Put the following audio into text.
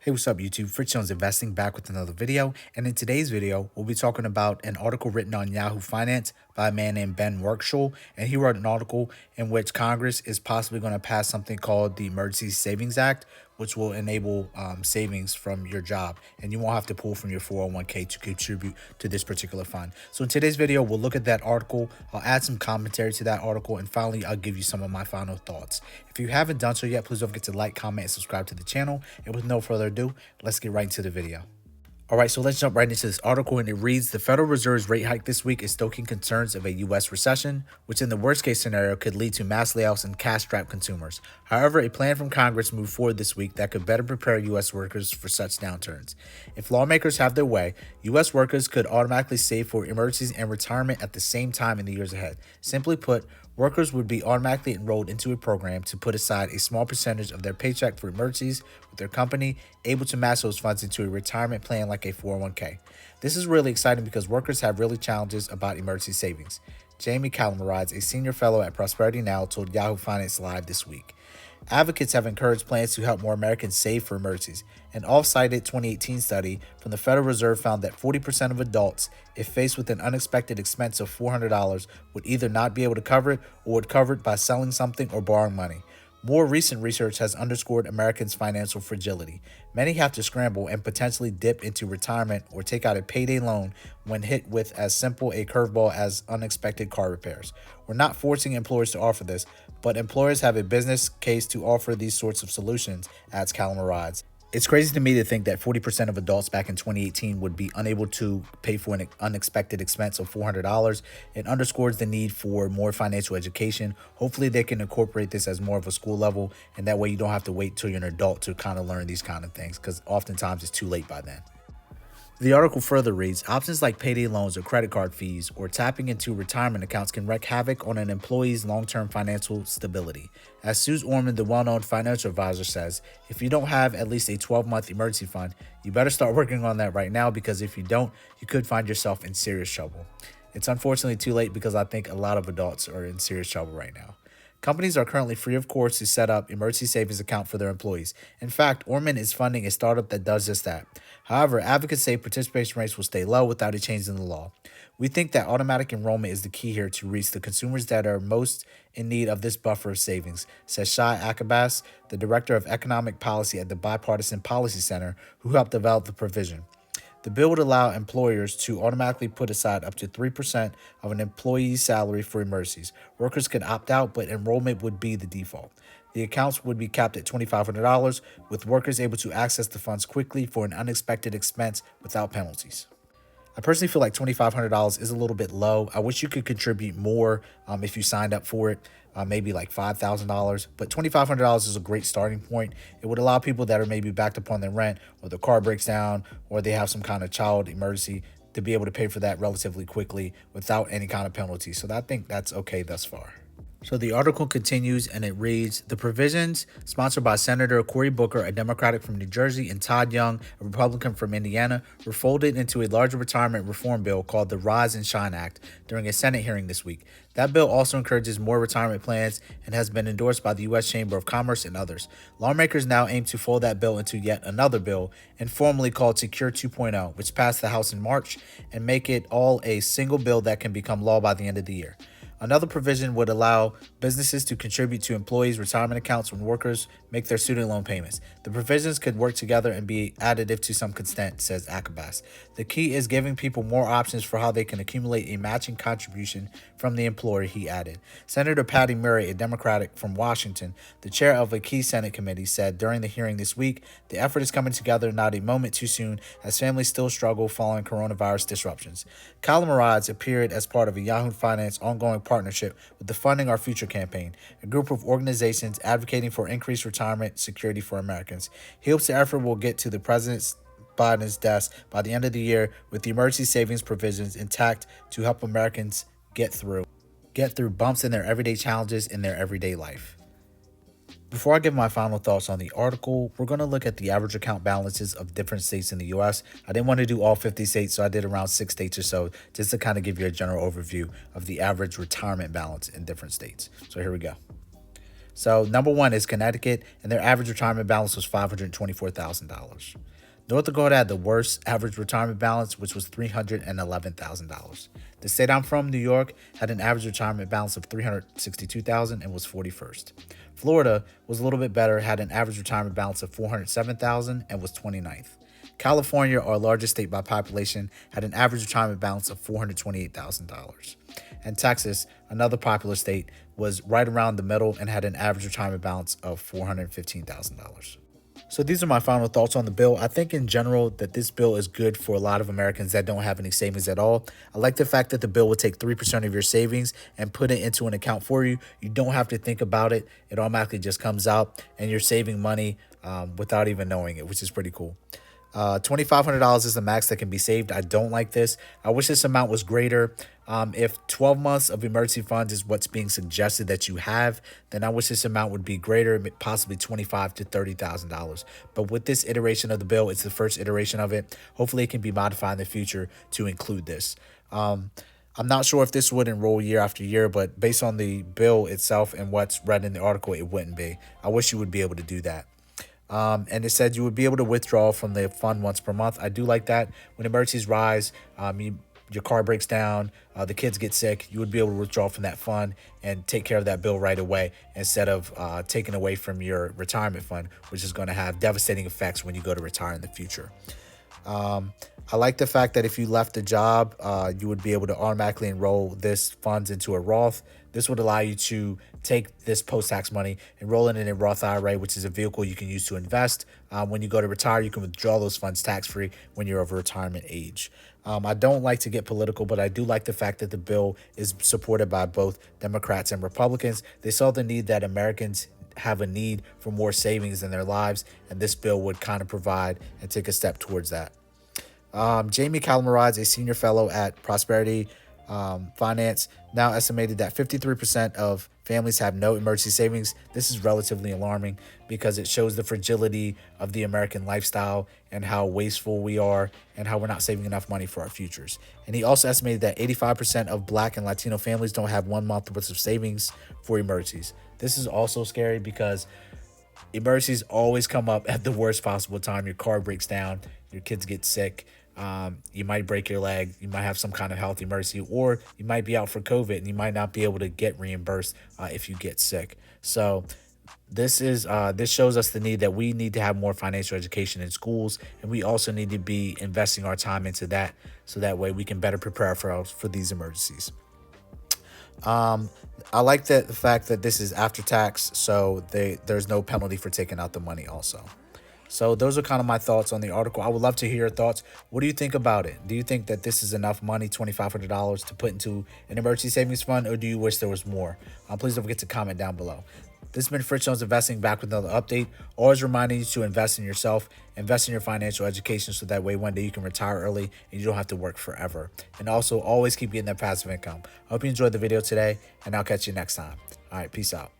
Hey, what's up YouTube? Fritz Jones Investing back with another video. And in today's video, we'll be talking about an article written on Yahoo Finance by a man named Ben Workshul. And he wrote an article in which Congress is possibly going to pass something called the Emergency Savings Act, which will enable savings from your job. And you won't have to pull from your 401k to contribute to this particular fund. So in today's video, we'll look at that article. I'll add some commentary to that article. And finally, I'll give you some of my final thoughts. If you haven't done so yet, please don't forget to like, comment, and subscribe to the channel. And with no further ado, let's get right into the video. All right, so let's jump right into this article, and it reads, the Federal Reserve's rate hike this week is stoking concerns of a U.S. recession, which in the worst-case scenario could lead to mass layoffs and cash-strapped consumers. However, a plan from Congress moved forward this week that could better prepare U.S. workers for such downturns. If lawmakers have their way, U.S. workers could automatically save for emergencies and retirement at the same time in the years ahead. Simply put, workers would be automatically enrolled into a program to put aside a small percentage of their paycheck for emergencies, with their company able to match those funds into a retirement plan like a 401k. This is really exciting because workers have really challenges about emergency savings. Jamie Calamarides, a senior fellow at Prosperity Now, told Yahoo Finance Live this week. Advocates have encouraged plans to help more Americans save for emergencies. An off-cited 2018 study from the Federal Reserve found that 40% of adults, if faced with an unexpected expense of $400, would either not be able to cover it or would cover it by selling something or borrowing money. More recent research has underscored Americans' financial fragility. Many have to scramble and potentially dip into retirement or take out a payday loan when hit with as simple a curveball as unexpected car repairs. We're not forcing employers to offer this, but employers have a business case to offer these sorts of solutions, adds Calamarides. It's crazy to me to think that 40% of adults back in 2018 would be unable to pay for an unexpected expense of $400. It underscores the need for more financial education. Hopefully they can incorporate this as more of a school level, and that way you don't have to wait till you're an adult to kind of learn these kind of things, because oftentimes it's too late by then. The article further reads, options like payday loans or credit card fees or tapping into retirement accounts can wreak havoc on an employee's long-term financial stability. As Suze Orman, the well-known financial advisor, says, if you don't have at least a 12-month emergency fund, you better start working on that right now, because if you don't, you could find yourself in serious trouble. It's unfortunately too late, because I think a lot of adults are in serious trouble right now. Companies are currently free of course to set up emergency savings account for their employees. In fact, Orman is funding a startup that does just that. However, advocates say participation rates will stay low without a change in the law. We think that automatic enrollment is the key here to reach the consumers that are most in need of this buffer of savings, says Shai Akabas, the director of economic policy at the Bipartisan Policy Center, who helped develop the provision. The bill would allow employers to automatically put aside up to 3% of an employee's salary for emergencies. Workers could opt out, but enrollment would be the default. The accounts would be capped at $2,500, with workers able to access the funds quickly for an unexpected expense without penalties. I personally feel like $2,500 is a little bit low. I wish you could contribute more if you signed up for it, maybe like $5,000. But $2,500 is a great starting point. It would allow people that are maybe backed up on their rent, or their car breaks down, or they have some kind of child emergency, to be able to pay for that relatively quickly without any kind of penalty. So I think that's okay thus far. So the article continues, and it reads, the provisions, sponsored by Senator Cory Booker, a Democratic from New Jersey, and Todd Young, a Republican from Indiana, were folded into a larger retirement reform bill called the Rise and Shine Act during a Senate hearing this week. That bill also encourages more retirement plans and has been endorsed by the U.S. Chamber of Commerce and others. Lawmakers now aim to fold that bill into yet another bill, informally called Secure 2.0, which passed the House in March, and make it all a single bill that can become law by the end of the year. Another provision would allow businesses to contribute to employees' retirement accounts when workers make their student loan payments. The provisions could work together and be additive to some extent, says Akabas. The key is giving people more options for how they can accumulate a matching contribution from the employer, he added. Senator Patty Murray, a Democratic from Washington, the chair of a key Senate committee, said during the hearing this week, the effort is coming together not a moment too soon as families still struggle following coronavirus disruptions. Calamarides appeared as part of a Yahoo Finance ongoing partnership with the Funding Our Future campaign, a group of organizations advocating for increased retirement security for Americans. He hopes the effort will get to the President Biden's desk by the end of the year, with the emergency savings provisions intact to help Americans get through bumps in their everyday challenges in their everyday life. Before I give my final thoughts on the article, we're going to look at the average account balances of different states in the U.S. I didn't want to do all 50 states, so I did around 6 states or so, just to kind of give you a general overview of the average retirement balance in different states. So here we go. So number one is Connecticut, and their average retirement balance was $524,000. North Dakota had the worst average retirement balance, which was $311,000. The state I'm from, New York, had an average retirement balance of $362,000 and was 41st. Florida was a little bit better, had an average retirement balance of $407,000 and was 29th. California, our largest state by population, had an average retirement balance of $428,000. And Texas, another popular state, was right around the middle and had an average retirement balance of $415,000. So these are my final thoughts on the bill. I think in general that this bill is good for a lot of Americans that don't have any savings at all. I like the fact that the bill will take 3% of your savings and put it into an account for you. You don't have to think about it. It automatically just comes out and you're saving money without even knowing it, which is pretty cool. $2,500 is the max that can be saved. I don't like this. I wish this amount was greater. If 12 months of emergency funds is what's being suggested that you have, then I wish this amount would be greater, possibly $25,000 to $30,000. But with this iteration of the bill, it's the first iteration of it. Hopefully it can be modified in the future to include this. I'm not sure if this would enroll year after year, but based on the bill itself and what's read in the article, it wouldn't be. I wish you would be able to do that. And it said you would be able to withdraw from the fund once per month. I do like that. When emergencies rise, your car breaks down, the kids get sick, you would be able to withdraw from that fund and take care of that bill right away instead of taking away from your retirement fund, which is going to have devastating effects when you go to retire in the future. I like the fact that if you left the job, you would be able to automatically enroll this funds into a Roth. This would allow you to take this post-tax money, enroll it in a Roth IRA, which is a vehicle you can use to invest. When you go to retire, you can withdraw those funds tax-free when you're of retirement age. I don't like to get political, but I do like the fact that the bill is supported by both Democrats and Republicans. They saw the need that Americans have a need for more savings in their lives, and this bill would kind of provide and take a step towards that. Jamie Calamarides, a senior fellow at Prosperity Finance, now estimated that 53% of families have no emergency savings. This is relatively alarming because it shows the fragility of the American lifestyle and how wasteful we are and how we're not saving enough money for our futures. And he also estimated that 85% of Black and Latino families don't have 1 month worth of savings for emergencies. This is also scary because emergencies always come up at the worst possible time. Your car breaks down, your kids get sick, you might break your leg, you might have some kind of health emergency, or you might be out for COVID and you might not be able to get reimbursed if you get sick. So this shows us the need that we need to have more financial education in schools, and we also need to be investing our time into that so that way we can better prepare ourselves for these emergencies. I like the fact that this is after tax, so there's no penalty for taking out the money also. So those are kind of my thoughts on the article. I would love to hear your thoughts. What do you think about it? Do you think that this is enough money, $2,500, to put into an emergency savings fund, or do you wish there was more? Please don't forget to comment down below. This has been Fritz Jones Investing, back with another update. Always reminding you to invest in yourself, invest in your financial education, so that way one day you can retire early and you don't have to work forever. And also always keep getting that passive income. I hope you enjoyed the video today, and I'll catch you next time. All right, peace out.